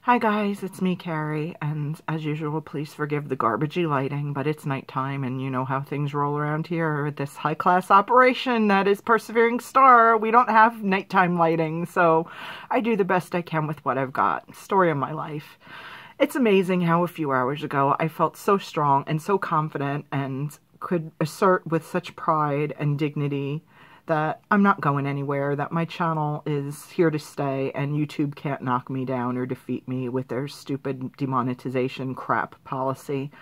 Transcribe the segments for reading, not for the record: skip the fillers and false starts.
Hi guys, it's me, Carrie, and as usual, please forgive the garbagey lighting, but it's nighttime and you know how things roll around here at this high-class operation that is PerseveringStar. We don't have nighttime lighting, so I do the best I can with what I've got. Story of my life. It's amazing how a few hours ago I felt so strong and so confident and could assert with such pride and dignity that I'm not going anywhere, that my channel is here to stay, and YouTube can't knock me down or defeat me with their stupid demonetization crap policy.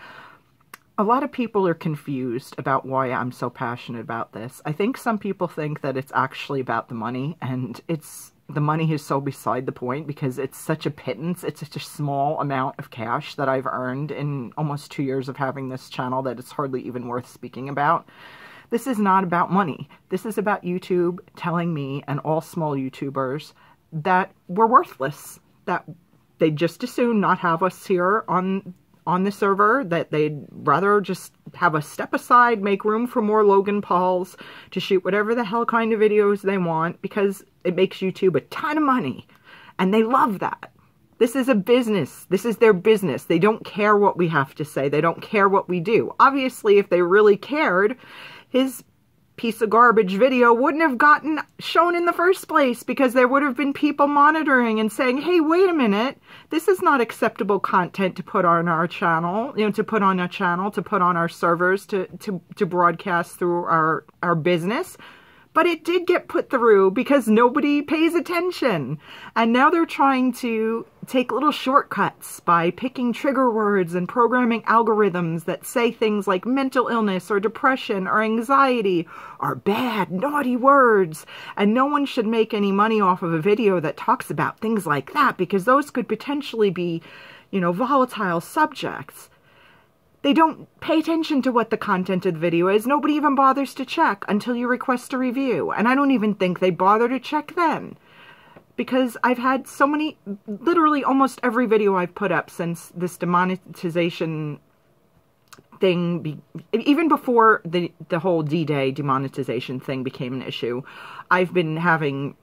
A lot of people are confused about why I'm so passionate about this. I think some people think that it's actually about the money, and the money is so beside the point because it's such a pittance. It's such a small amount of cash that I've earned in almost 2 years of having this channel that it's hardly even worth speaking about. This is not about money. This is about YouTube telling me and all small YouTubers that we're worthless, that they'd just as soon not have us here on the server, that they'd rather just have us step aside, make room for more Logan Pauls to shoot whatever the hell kind of videos they want because it makes YouTube a ton of money. And they love that. This is a business. This is their business. They don't care what we have to say. They don't care what we do. Obviously, if they really cared, his piece of garbage video wouldn't have gotten shown in the first place because there would have been people monitoring and saying, hey, wait a minute, this is not acceptable content to put on our channel, to put on our servers, to broadcast through our business. But it did get put through because nobody pays attention. And now they're trying to take little shortcuts by picking trigger words and programming algorithms that say things like mental illness or depression or anxiety are bad, naughty words. And no one should make any money off of a video that talks about things like that because those could potentially be, volatile subjects. They don't pay attention to what the content of the video is. Nobody even bothers to check until you request a review. And I don't even think they bother to check then. Because I've had so many, literally almost every video I've put up since this demonetization thing, even before the whole D-Day demonetization thing became an issue, I've been having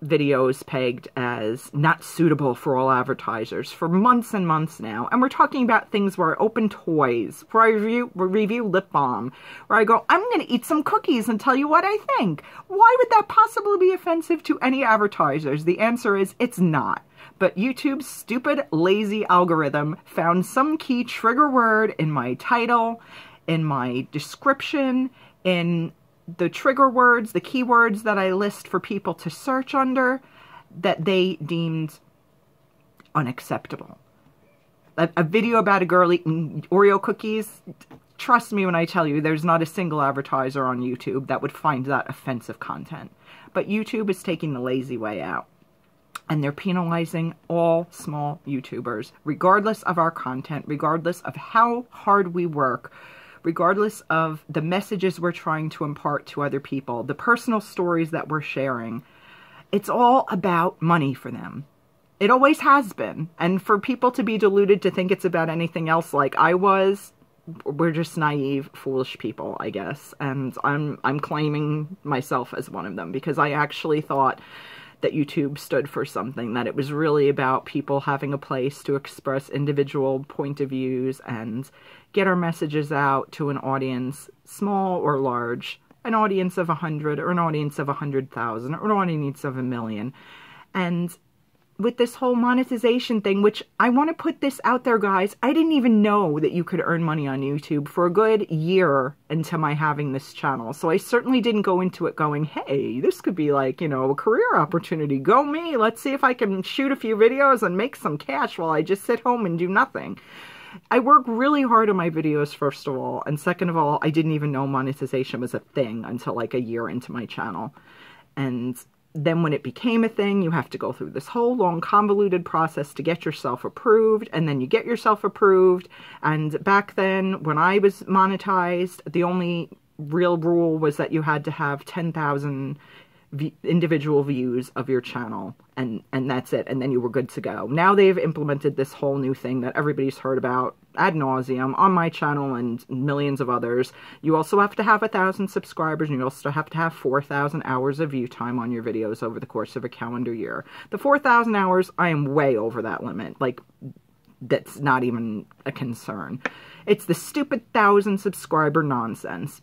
videos pegged as not suitable for all advertisers for months and months now. And we're talking about things where I open toys, where I review lip balm, where I go, I'm going to eat some cookies and tell you what I think. Why would that possibly be offensive to any advertisers? The answer is it's not. But YouTube's stupid, lazy algorithm found some key trigger word in my title, in my description, in the trigger words, the keywords that I list for people to search under, that they deemed unacceptable. A video about a girl eating Oreo cookies, trust me when I tell you, there's not a single advertiser on YouTube that would find that offensive content. But YouTube is taking the lazy way out. And they're penalizing all small YouTubers, regardless of our content, regardless of how hard we work, regardless of the messages we're trying to impart to other people, the personal stories that we're sharing. It's all about money for them. It always has been. And for people to be deluded to think it's about anything else like I was, we're just naive, foolish people, I guess. And I'm claiming myself as one of them because I actually thought that YouTube stood for something, that it was really about people having a place to express individual point of views and get our messages out to an audience, small or large, an audience of 100 or an audience of 100,000 or an audience of 1 million. And with this whole monetization thing, which I want to put this out there, guys, I didn't even know that you could earn money on YouTube for a good year into my having this channel. So I certainly didn't go into it going, hey, this could be like, a career opportunity. Go me. Let's see if I can shoot a few videos and make some cash while I just sit home and do nothing. I work really hard on my videos, first of all. And second of all, I didn't even know monetization was a thing until like a year into my channel. And then when it became a thing, you have to go through this whole long convoluted process to get yourself approved, and then you get yourself approved. And back then, when I was monetized, the only real rule was that you had to have 10,000 individual views of your channel, and that's it, and then you were good to go. Now they've implemented this whole new thing that everybody's heard about ad nauseum on my channel and millions of others. You also have to have 1,000 subscribers, and you also have to have 4,000 hours of view time on your videos over the course of a calendar year. The 4,000 hours, I am way over that limit. Like, that's not even a concern. It's the stupid 1,000 subscriber nonsense.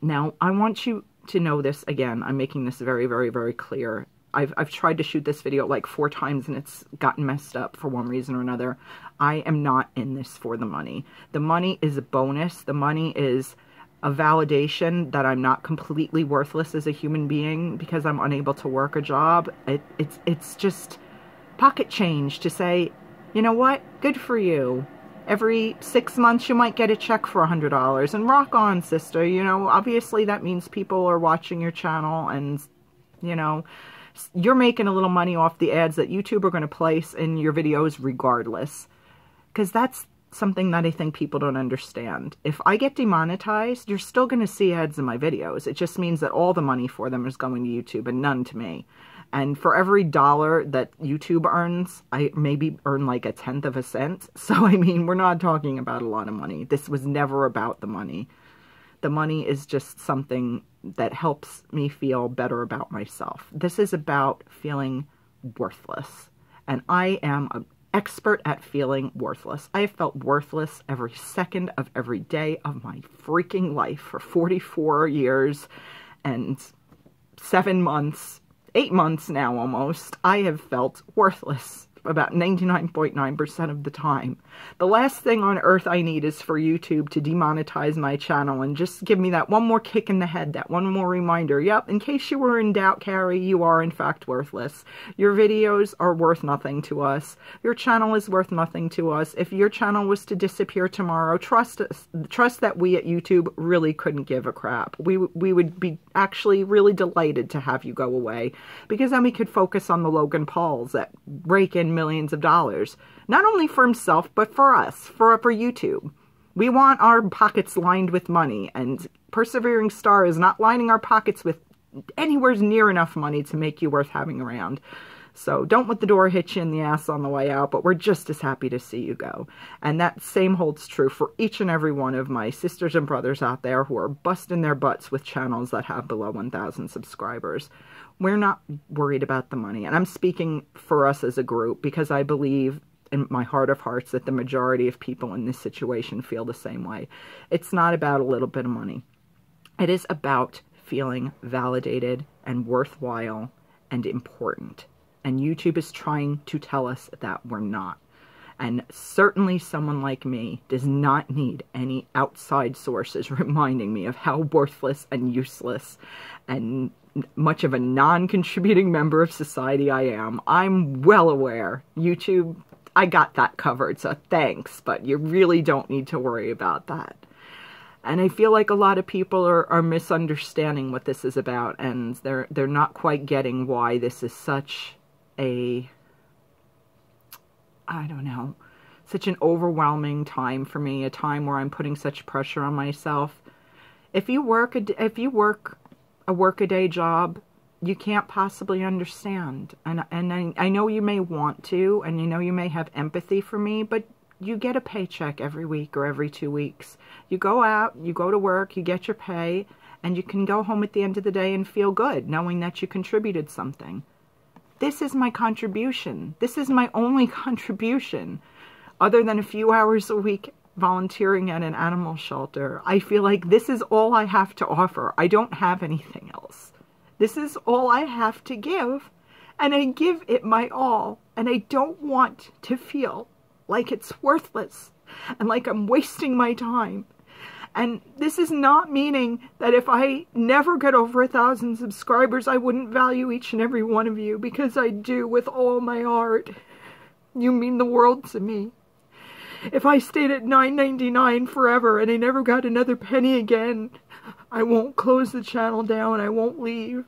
Now, I want you to know this again. I'm making this very, very, very clear. I've tried to shoot this video like 4 times and it's gotten messed up for one reason or another. I am not in this for the money. The money is a bonus. The money is a validation that I'm not completely worthless as a human being because I'm unable to work a job. It's just pocket change to say, you know what? Good for you. Every 6 months you might get a check for $100, and rock on, sister. You know, obviously that means people are watching your channel, and, you know, you're making a little money off the ads that YouTube are going to place in your videos regardless. Because that's something that I think people don't understand. If I get demonetized, you're still going to see ads in my videos. It just means that all the money for them is going to YouTube and none to me. And for every $1 that YouTube earns, I maybe earn like 1/10 of a cent. So, I mean, we're not talking about a lot of money. This was never about the money. The money is just something that helps me feel better about myself. This is about feeling worthless. And I am an expert at feeling worthless. I have felt worthless every second of every day of my freaking life for 44 years and 7 months. 8 months now almost, I have felt worthless about 99.9% of the time. The last thing on earth I need is for YouTube to demonetize my channel and just give me that one more kick in the head, that one more reminder. Yep, in case you were in doubt, Carrie, you are in fact worthless. Your videos are worth nothing to us. Your channel is worth nothing to us. If your channel was to disappear tomorrow, trust us, trust that we at YouTube really couldn't give a crap. We would be actually really delighted to have you go away, because then we could focus on the Logan Pauls that rake in millions of dollars, not only for himself, but for us, for YouTube. We want our pockets lined with money, and PerseveringStar is not lining our pockets with anywhere near enough money to make you worth having around. So don't let the door hit you in the ass on the way out, but we're just as happy to see you go. And that same holds true for each and every one of my sisters and brothers out there who are busting their butts with channels that have below 1,000 subscribers. We're not worried about the money. And I'm speaking for us as a group because I believe in my heart of hearts that the majority of people in this situation feel the same way. It's not about a little bit of money. It is about feeling validated and worthwhile and important. And YouTube is trying to tell us that we're not. And certainly someone like me does not need any outside sources reminding me of how worthless and useless and much of a non-contributing member of society I am. I'm well aware. YouTube, I got that covered, so thanks, but you really don't need to worry about that. And I feel like a lot of people are misunderstanding what this is about, and they're not quite getting why this is such a, I don't know, such an overwhelming time for me, a time where I'm putting such pressure on myself. If you work a work-a-day job, you can't possibly understand. And I know you may want to, and you know you may have empathy for me, but you get a paycheck every week or every 2 weeks. You go out, you go to work, you get your pay, and you can go home at the end of the day and feel good knowing that you contributed something. This is my contribution. This is my only contribution. Other than a few hours a week volunteering at an animal shelter, I feel like this is all I have to offer. I don't have anything else. This is all I have to give, and I give it my all, and I don't want to feel like it's worthless and like I'm wasting my time. And this is not meaning that if I never get over 1,000 subscribers, I wouldn't value each and every one of you, because I do with all my heart. You mean the world to me. If I stayed at $9.99 forever and I never got another penny again, I won't close the channel down. I won't leave.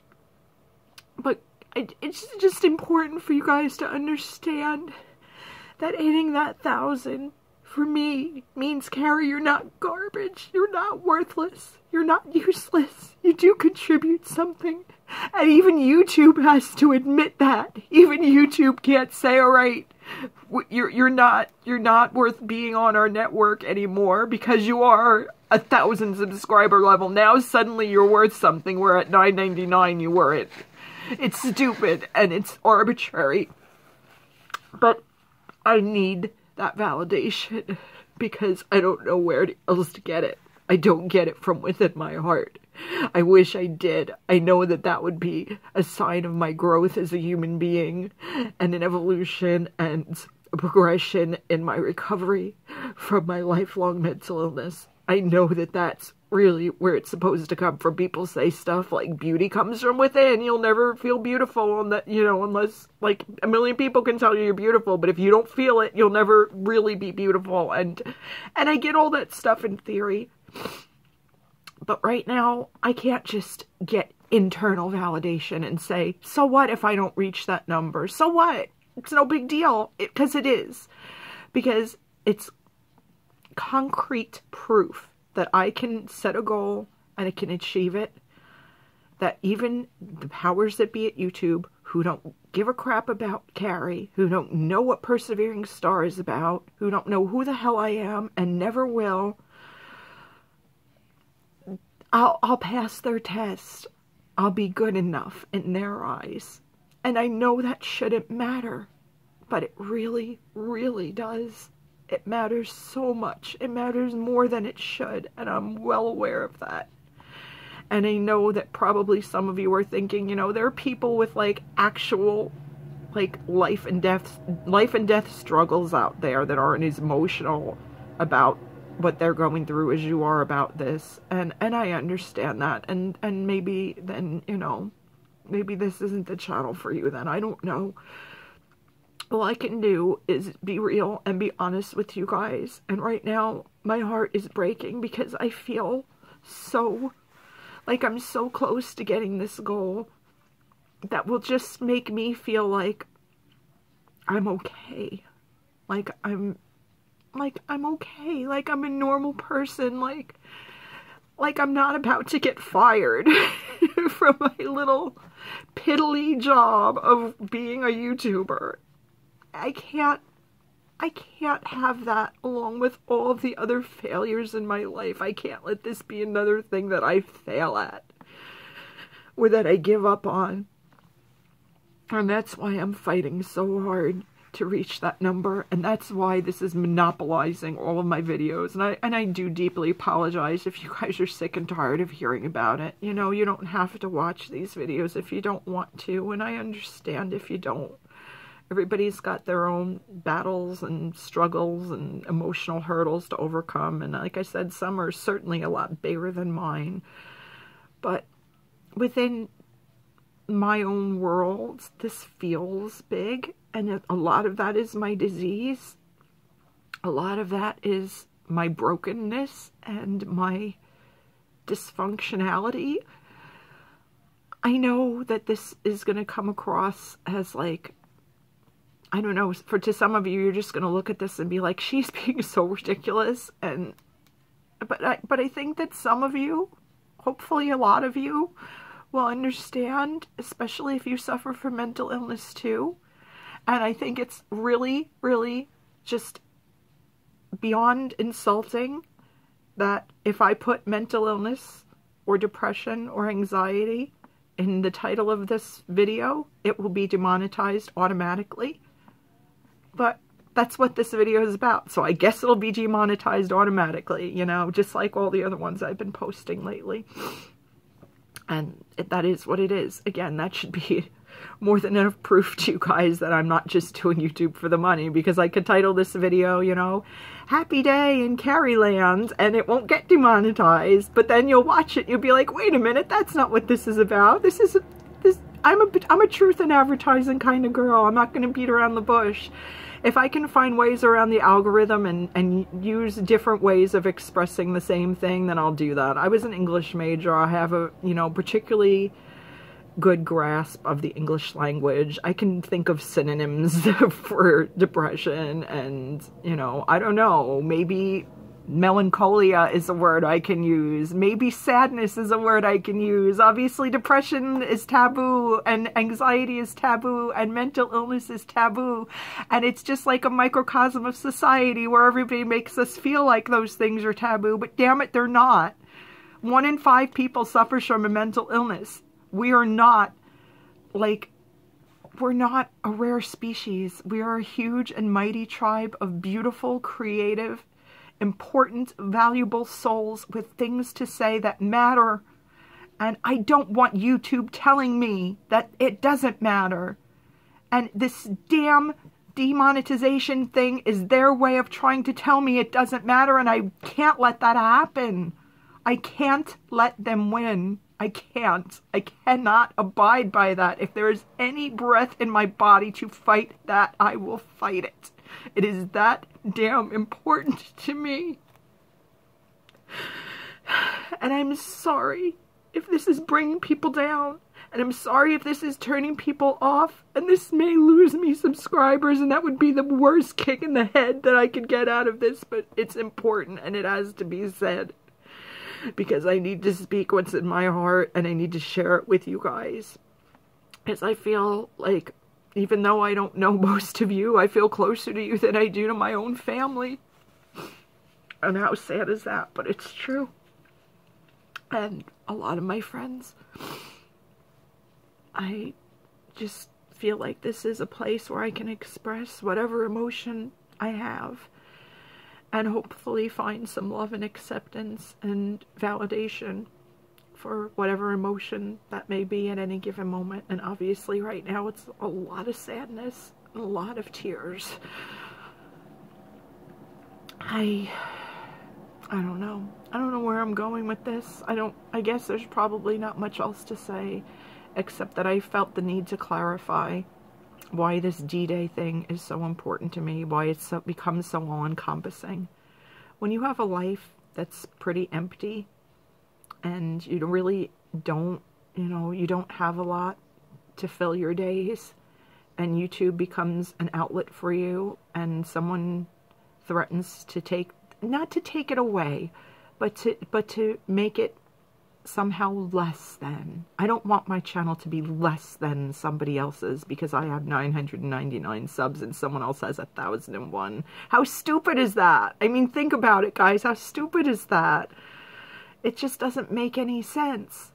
But it's just important for you guys to understand that hitting that 1,000 for me means, Carrie, you're not garbage. You're not worthless. You're not useless. You do contribute something. And even YouTube has to admit that. Even YouTube can't say, all right, you're not worth being on our network anymore because you are 1,000 subscriber level. Now suddenly you're worth something where at $9.99 you weren't. It's stupid and it's arbitrary. But I need that validation because I don't know where else to get it. I don't get it from within my heart. I wish I did. I know that that would be a sign of my growth as a human being and an evolution and a progression in my recovery from my lifelong mental illness. I know that that's really where it's supposed to come from. People say stuff like beauty comes from within. You'll never feel beautiful, and that, you know, unless like a million people can tell you you're beautiful, but if you don't feel it, you'll never really be beautiful. And I get all that stuff in theory. But right now, I can't just get internal validation and say, so what if I don't reach that number? So what? It's no big deal. Because it is. Because it's concrete proof that I can set a goal and I can achieve it. That even the powers that be at YouTube, who don't give a crap about Carrie, who don't know what Persevering Star is about, who don't know who the hell I am and never will, I'll pass their test. I'll be good enough in their eyes. And I know that shouldn't matter, but it really, really does. It matters so much. It matters more than it should, and I'm well aware of that. And I know that probably some of you are thinking, you know, there are people with like actual like life and death struggles out there that aren't as emotional about what they're going through as you are about this, and I understand that, and maybe then, you know, maybe this isn't the channel for you then. I don't know. All I can do is be real and be honest with you guys, and right now my heart is breaking because I feel so like I'm so close to getting this goal that will just make me feel like I'm okay, like I'm okay, like I'm a normal person, like I'm not about to get fired from my little piddly job of being a YouTuber. I can't have that along with all of the other failures in my life. I can't let this be another thing that I fail at or that I give up on. And that's why I'm fighting so hard to reach that number, and that's why this is monopolizing all of my videos, and I do deeply apologize if you guys are sick and tired of hearing about it. You know, you don't have to watch these videos if you don't want to, and I understand if you don't. Everybody's got their own battles and struggles and emotional hurdles to overcome, and like I said, some are certainly a lot bigger than mine, but within my own world, this feels big. And a lot of that is my disease. A lot of that is my brokenness and my dysfunctionality. I know that this is going to come across as like, I don't know, to some of you, you're just going to look at this and be like, she's being so ridiculous. But I think that some of you, hopefully a lot of you, will understand, especially if you suffer from mental illness too. And I think it's really, really just beyond insulting that if I put mental illness or depression or anxiety in the title of this video, it will be demonetized automatically. But that's what this video is about. So I guess it'll be demonetized automatically, you know, just like all the other ones I've been posting lately. And that is what it is. Again, that should be more than enough proof to you guys that I'm not just doing YouTube for the money, because I could title this video, you know, Happy Day in Carrie Land, and it won't get demonetized, but then you'll watch it, you'll be like, wait a minute, that's not what this is about. I'm a truth in advertising kind of girl. I'm not going to beat around the bush. If I can find ways around the algorithm and use different ways of expressing the same thing, then I'll do that. I was an English major. I have a, you know, particularly good grasp of the English language. I can think of synonyms for depression, and, you know, I don't know, maybe melancholia is a word I can use. Maybe sadness is a word I can use. Obviously, depression is taboo, and anxiety is taboo, and mental illness is taboo. And it's just like a microcosm of society where everybody makes us feel like those things are taboo, but damn it, they're not. 1 in 5 people suffers from a mental illness. We are not, like, we're not a rare species. We are a huge and mighty tribe of beautiful, creative, important, valuable souls with things to say that matter. And I don't want YouTube telling me that it doesn't matter. And this damn demonetization thing is their way of trying to tell me it doesn't matter, and I can't let that happen. I can't let them win. I can't. I cannot abide by that. If there is any breath in my body to fight that, I will fight it. It is that damn important to me. And I'm sorry if this is bringing people down. And I'm sorry if this is turning people off. And this may lose me subscribers. And that would be the worst kick in the head that I could get out of this. But it's important and it has to be said. Because I need to speak what's in my heart. And I need to share it with you guys. Because I feel like, even though I don't know most of you, I feel closer to you than I do to my own family. And how sad is that? But it's true. And a lot of my friends, I just feel like this is a place where I can express whatever emotion I have. And hopefully find some love and acceptance and validation for whatever emotion that may be at any given moment. And obviously right now it's a lot of sadness and a lot of tears. I don't know. I don't know where I'm going with this. I guess there's probably not much else to say except that I felt the need to clarify why this D-Day thing is so important to me, why it's become so all-encompassing. When you have a life that's pretty empty, and you really don't, you don't have a lot to fill your days, and YouTube becomes an outlet for you, and someone threatens to not to take it away, but to make it somehow less than. I don't want my channel to be less than somebody else's because I have 999 subs and someone else has 1,001. How stupid is that? I mean, think about it, guys. How stupid is that? It just doesn't make any sense.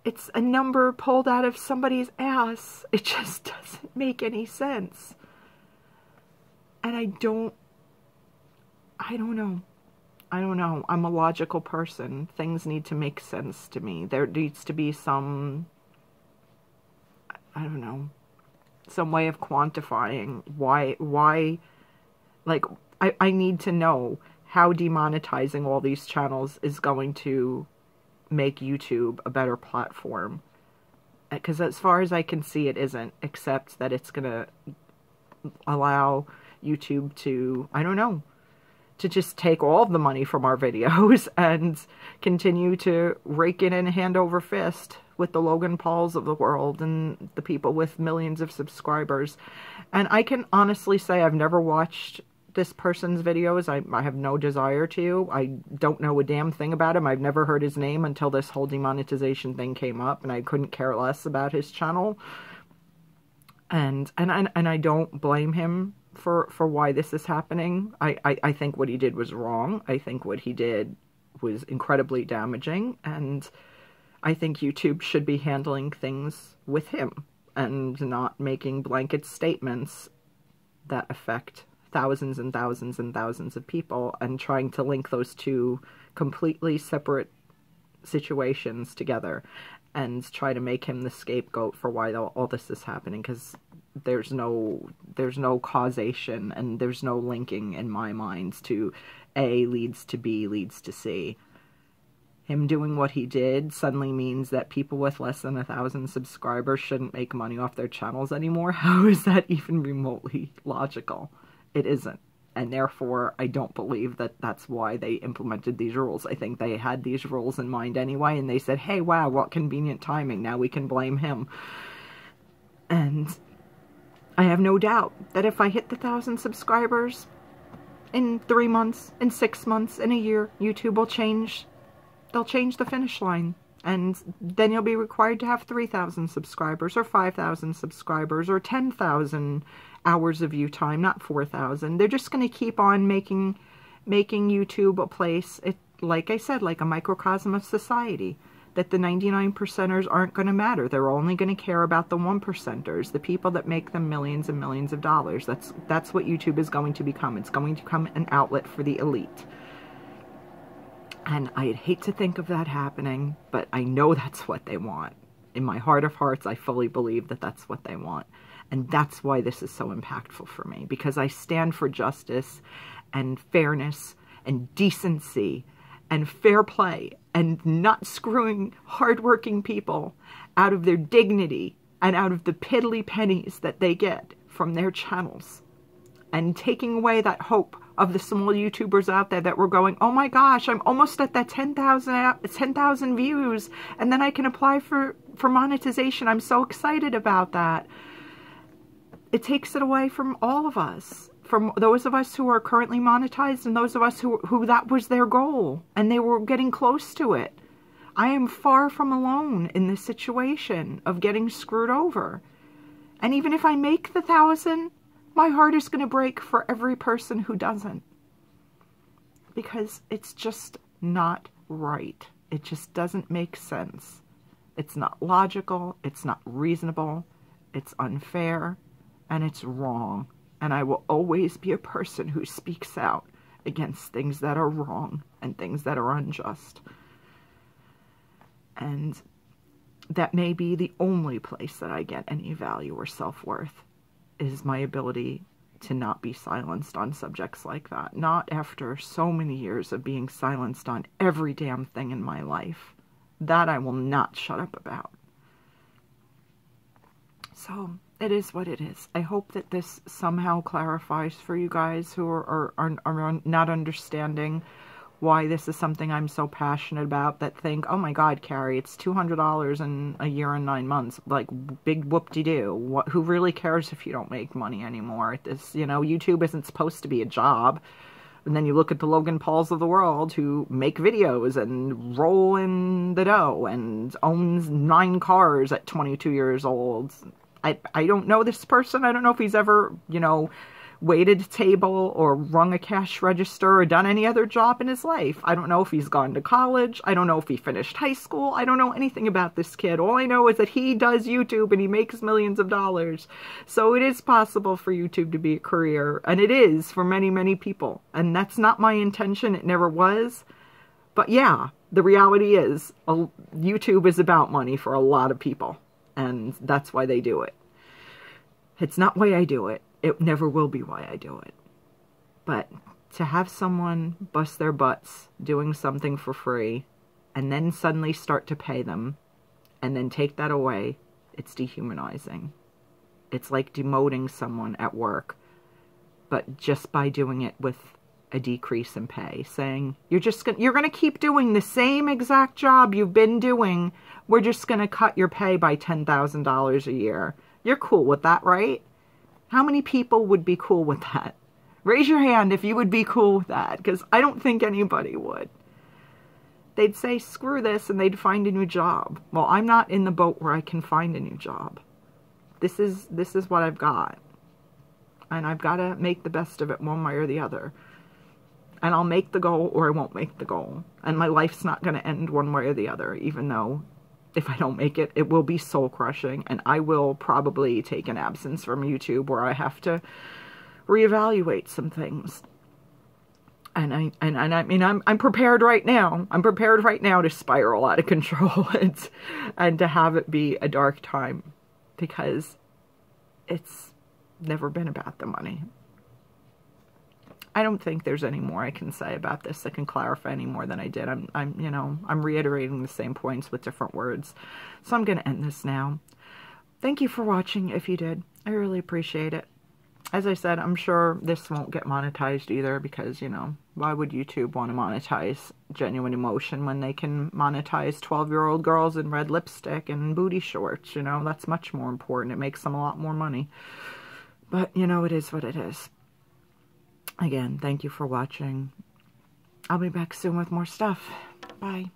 It's a number pulled out of somebody's ass. It just doesn't make any sense. And I don't know. I don't know. I'm a logical person. Things need to make sense to me. There needs to be some, I don't know, some way of quantifying why, like, I need to know how demonetizing all these channels is going to make YouTube a better platform. Because as far as I can see, it isn't, except that it's going to allow YouTube to, I don't know, to just take all of the money from our videos and continue to rake it in hand over fist with the Logan Pauls of the world and the people with millions of subscribers. And I can honestly say I've never watched this person's videos. I have no desire to. I don't know a damn thing about him. I've never heard his name until this whole demonetization thing came up, and I couldn't care less about his channel. And I don't blame him for why this is happening. I think what he did was wrong. I think what he did was incredibly damaging, and I think YouTube should be handling things with him and not making blanket statements that affect thousands and thousands and thousands of people and trying to link those two completely separate situations together and try to make him the scapegoat for why all this is happening, because there's no causation and there's no linking in my mind to A leads to B leads to C. Him doing what he did suddenly means that people with less than 1,000 subscribers shouldn't make money off their channels anymore. How is that even remotely logical? It isn't. And therefore, I don't believe that that's why they implemented these rules. I think they had these rules in mind anyway, and they said, hey, wow, what convenient timing. Now we can blame him. And I have no doubt that if I hit the 1,000 subscribers in 3 months, in 6 months, in a year, YouTube will change. They'll change the finish line. And then you'll be required to have 3,000 subscribers or 5,000 subscribers or 10,000 hours of view time, not 4,000. They're just going to keep on making YouTube a place, like I said, like a microcosm of society, that the 99%ers aren't going to matter. They're only going to care about the 1%ers, the people that make them millions and millions of dollars. That's what YouTube is going to become. It's going to become an outlet for the elite. And I'd hate to think of that happening, but I know that's what they want. In my heart of hearts, I fully believe that that's what they want. And that's why this is so impactful for me, because I stand for justice and fairness and decency and fair play and not screwing hardworking people out of their dignity and out of the piddly pennies that they get from their channels, and taking away that hope of the small YouTubers out there that were going, oh my gosh, I'm almost at that 10,000 views, and then I can apply for monetization. I'm so excited about that. It takes it away from all of us, from those of us who are currently monetized and those of us who that was their goal, and they were getting close to it. I am far from alone in this situation of getting screwed over. And even if I make the 1,000, my heart is going to break for every person who doesn't. Because it's just not right. It just doesn't make sense. It's not logical. It's not reasonable. It's unfair. And it's wrong. And I will always be a person who speaks out against things that are wrong and things that are unjust. And that may be the only place that I get any value or self-worth, is my ability to not be silenced on subjects like that. Not after so many years of being silenced on every damn thing in my life. That I will not shut up about. So, it is what it is. I hope that this somehow clarifies for you guys who are not understanding why this is something I'm so passionate about, that think, oh my God, Carrie, it's $200 in a year and 9 months. Like, big whoop-de-doo. Who really cares if you don't make money anymore? This, you know, YouTube isn't supposed to be a job. And then you look at the Logan Pauls of the world who make videos and roll in the dough and owns 9 cars at 22 years old. I don't know this person. I don't know if he's ever, you know, waited a table or rung a cash register or done any other job in his life. I don't know if he's gone to college. I don't know if he finished high school. I don't know anything about this kid. All I know is that he does YouTube and he makes millions of dollars. So it is possible for YouTube to be a career, and it is for many, many people. And that's not my intention. It never was. But yeah, the reality is YouTube is about money for a lot of people, and that's why they do it. It's not why I do it. It never will be why I do it. But to have someone bust their butts doing something for free and then suddenly start to pay them and then take that away, it's dehumanizing. It's like demoting someone at work, but just by doing it with a decrease in pay, saying, you're going to keep doing the same exact job you've been doing. We're just going to cut your pay by $10,000 a year. You're cool with that, right? How many people would be cool with that? Raise your hand if you would be cool with that, because I don't think anybody would. They'd say, screw this, and they'd find a new job. Well, I'm not in the boat where I can find a new job. This is what I've got. And I've got to make the best of it one way or the other. And I'll make the goal or I won't make the goal. And my life's not going to end one way or the other, even though if I don't make it, it will be soul-crushing, and I will probably take an absence from YouTube where I have to reevaluate some things. And I mean, I'm prepared right now. I'm prepared right now to spiral out of control and to have it be a dark time, because it's never been about the money. I don't think there's any more I can say about this that can clarify any more than I did. I'm reiterating the same points with different words. So I'm going to end this now. Thank you for watching if you did. I really appreciate it. as I said, I'm sure this won't get monetized either because, you know, why would YouTube want to monetize genuine emotion when they can monetize 12-year-old girls in red lipstick and booty shorts? You know, that's much more important. It makes them a lot more money. But, you know, it is what it is. Again, thank you for watching. I'll be back soon with more stuff. Bye.